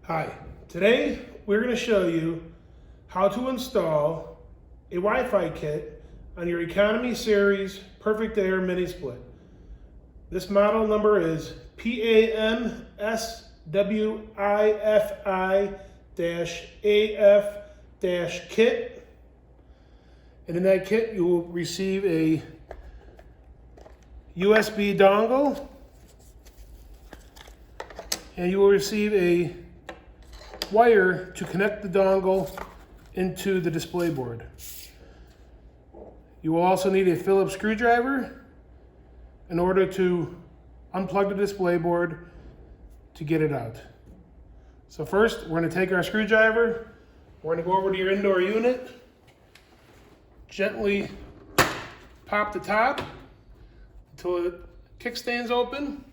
Hi, today we're going to show you how to install a Wi-Fi kit on your Economy Series Perfect Aire Mini Split. This model number is PAMSWIFI-AF-KIT, and in that kit you will receive a USB dongle and you will receive a wire to connect the dongle into the display board. You will also need a Phillips screwdriver in order to unplug the display board to get it out. So first, we're going to take our screwdriver, we're going to go over to your indoor unit, gently pop the top until the kickstand's open.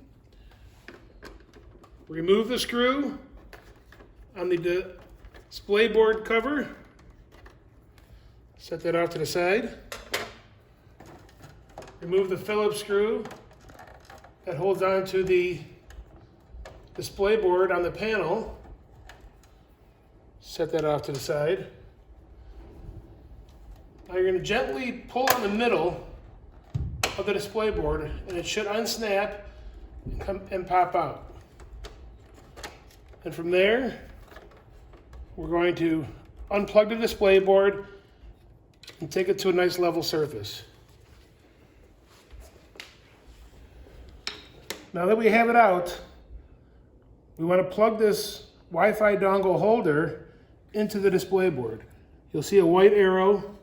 Remove the screw on the display board cover. Set that off to the side. Remove the Phillips screw that holds on to the display board on the panel. Set that off to the side. Now you're going to gently pull on the middle of the display board and it should unsnap and pop out. And from there, we're going to unplug the display board and take it to a nice level surface. Now that we have it out, we want to plug this Wi-Fi dongle holder into the display board. You'll see a white arrow.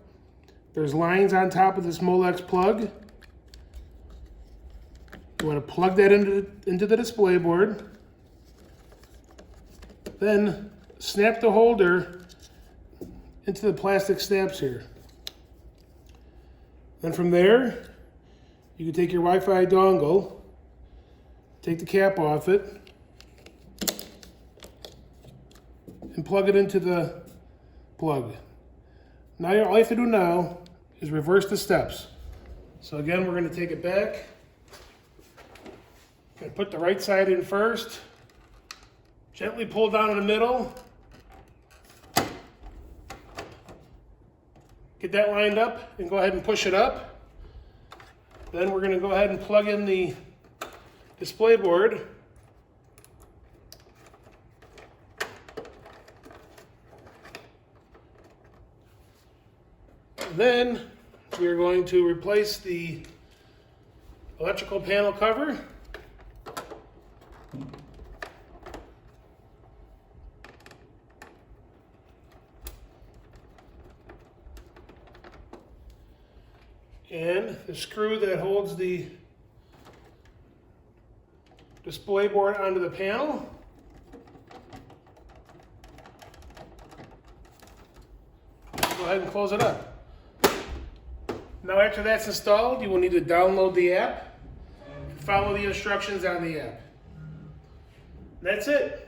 There's lines on top of this Molex plug. You want to plug that into the display board. Then snap the holder into the plastic snaps here. Then from there, you can take your Wi-Fi dongle, take the cap off it, and plug it into the plug. Now all you have to do now is reverse the steps. So again, we're going to take it back and put the right side in first. Gently pull down in the middle. Get that lined up and go ahead and push it up. Then we're going to go ahead and plug in the display board. Then we are going to replace the electrical panel cover. And the screw that holds the display board onto the panel. Go ahead and close it up. Now after that's installed, you will need to download the app and follow the instructions on the app. That's it.